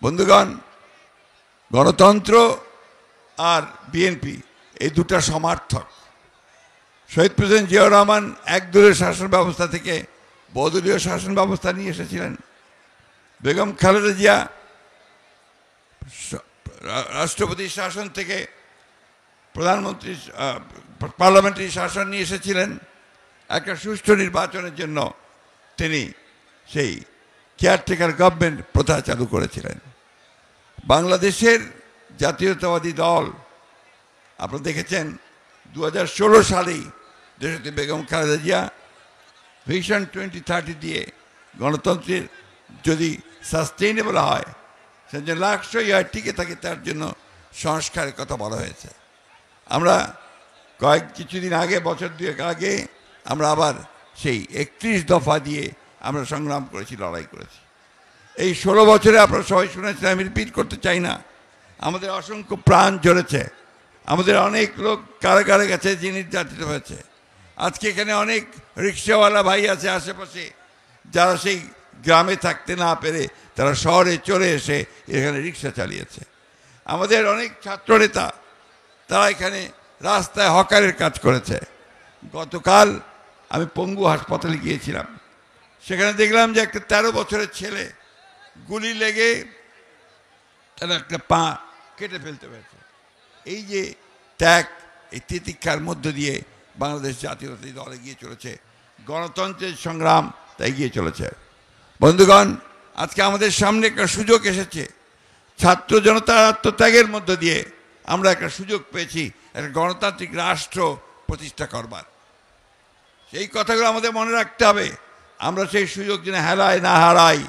বন্ধুগণ, গণতন্ত্র আর বিএনপি এই দুটা সমার্থক। শহীদ প্রেসিডেন্ট জিয়াউর রহমান একদলীয় শাসন ব্যবস্থা থেকে বহুদলীয় শাসন ব্যবস্থা নিয়ে এসেছিলেন। বেগম খালেদা জিয়া রাষ্ট্রপতি শাসন থেকে প্রধানমন্ত্রী পার্লামেন্টারি শাসন নিয়ে এসেছিলেন। একটা সুষ্ঠু নির্বাচনের জন্য তিনি সেই কেয়ারটেকার গভর্নমেন্ট প্রথা চালু করেছিলেন। বাংলাদেশের জাতীয়তাবাদী দল আপনারা দেখেছেন 2016 সালেই দেশটি বেগম খালেদা জিয়া ভিশন 2030 দিয়ে গণতন্ত্রের যদি সাস্টেইনেবল হয়, সে যে লাক্সই হয় টিকে থাকে, তার জন্য সংস্কারের কথা বলা হয়েছে। আমরা কিছুদিন আগে, বছর দুয়েক আগে আমরা আবার সেই 31 দফা দিয়ে আমরা সংগ্রাম করেছি, লড়াই করেছি। এই 16 বছরে আপনারা সবাই শুনেছেন, আমি রিপিট করতে চাই না। আমাদের অসংখ্য প্রাণ ঝরেছে, আমাদের অনেক লোক কারাগারে গেছে, যে নির্যাতিত হয়েছে। আজকে এখানে অনেক রিক্সাওয়ালা ভাই আছে আশেপাশে, যারা সেই গ্রামে থাকতে না পেরে তারা শহরে চলে এসে এখানে রিক্সা চালিয়েছে। আমাদের অনেক ছাত্রনেতা তারা এখানে রাস্তায় হকারের কাজ করেছে। গতকাল আমি পঙ্গু হাসপাতালে গিয়েছিলাম, সেখানে দেখলাম যে একটা 13 বছরের ছেলে গুলি লেগে তার একটা পা কেটে ফেলতে হয়েছে। এই যে ত্যাগ, এই তিতিক্ষার মধ্য দিয়ে বাংলাদেশ জাতীয়তাবাদী দল এগিয়ে চলেছে, গণতন্ত্রের সংগ্রাম তা এগিয়ে চলেছে। বন্ধুগণ, আজকে আমাদের সামনে একটা সুযোগ এসেছে। ছাত্র জনতার আত্মত্যাগের মধ্য দিয়ে আমরা একটা সুযোগ পেয়েছি একটা গণতান্ত্রিক রাষ্ট্র প্রতিষ্ঠা করবার। সেই কথাগুলো আমাদের মনে রাখতে হবে। আমরা সেই সুযোগ যেন হেলায় না হারাই।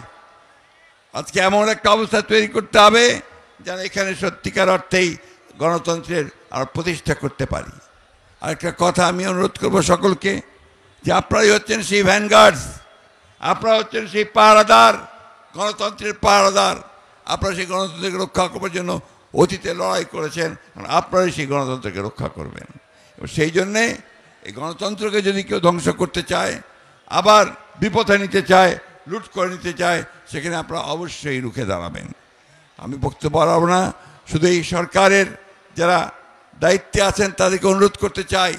আজকে এমন একটা অবস্থা তৈরি করতে হবে যেন এখানে সত্যিকার অর্থেই গণতন্ত্রের আর প্রতিষ্ঠা করতে পারি। আরেকটা কথা আমি অনুরোধ করব সকলকে, যে আপনারাই হচ্ছেন সেই ভ্যানগার্ডস, আপনারা হচ্ছেন সেই পাহারাদার, গণতন্ত্রের পাহারাদার। আপনারা সেই গণতন্ত্রকে রক্ষা করবার জন্য অতীতে লড়াই করেছেন, আপনারাই সেই গণতন্ত্রকে রক্ষা করবেন। এবং সেই জন্যে এই গণতন্ত্রকে যদি কেউ ধ্বংস করতে চায়, আবার বিপথে নিতে চায়, লুট করে নিতে চায়, সেখানে আপনারা অবশ্যই রুখে দাঁড়াবেন। আমি বক্তব্য বাড়াবো না, শুধু এই সরকারের যারা দায়িত্বে আছেন তাদেরকে অনুরোধ করতে চাই,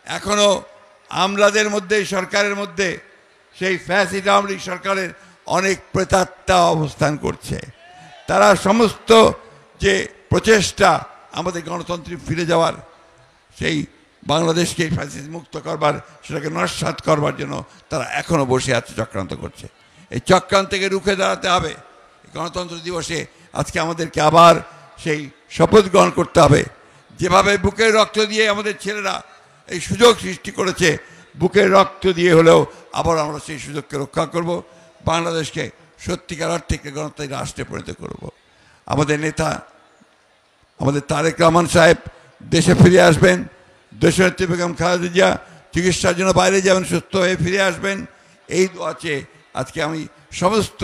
এখনও আমলাদের মধ্যে, সরকারের মধ্যে সেই ফ্যাসিস্ট আওয়ামী লীগ সরকারের অনেক প্রেতাত্মা অবস্থান করছে। তারা সমস্ত যে প্রচেষ্টা আমাদের গণতন্ত্রে ফিরে যাওয়ার, সেই বাংলাদেশকে ফ্যাসিস্ট মুক্ত করবার, সেটাকে নস্যাৎ করবার জন্য তারা এখনও বসে আছে, চক্রান্ত করছে। এই চক্রান্তকে রুখে দাঁড়াতে হবে। গণতন্ত্র দিবসে আজকে আমাদেরকে আবার সেই শপথ গ্রহণ করতে হবে। যেভাবে বুকের রক্ত দিয়ে আমাদের ছেলেরা এই সুযোগ সৃষ্টি করেছে, বুকের রক্ত দিয়ে হলেও আবার আমরা সেই সুযোগকে রক্ষা করব, বাংলাদেশকে সত্যিকার অর্থে গণতান্ত্রিক রাষ্ট্রে পরিণত করব। আমাদের নেতা, আমাদের তারেক রহমান সাহেব দেশে ফিরে আসবেন। দেশনেত্রী বেগম খালেদা জিয়া চিকিৎসার জন্য বাইরে যাবেন, সুস্থ হয়ে ফিরে আসবেন, এই দোয়া চেয়ে আজকে আমি সমস্ত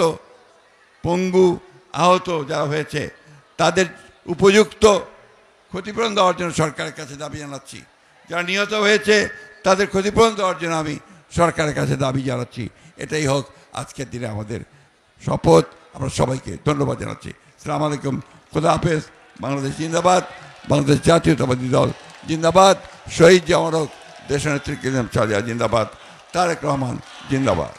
পঙ্গু আহত যারা হয়েছে তাদের উপযুক্ত ক্ষতিপূরণ দেওয়ার জন্য সরকারের কাছে দাবি জানাচ্ছি। যারা নিহত হয়েছে তাদের ক্ষতিপূরণ দেওয়ার জন্য আমি সরকারের কাছে দাবি জানাচ্ছি। এটাই হোক আজকের দিনে আমাদের শপথ। আমরা সবাইকে ধন্যবাদ জানাচ্ছি। আসসালামু আলাইকুম, খোদা হাফেজ। বাংলাদেশ জিন্দাবাদ, বাংলাদেশ জাতীয়তাবাদী দল জিন্দাবাদ, শহীদ জামারক দেশনেত্রী জিন্দাবাদ, তারেক রহমান জিন্দাবাদ।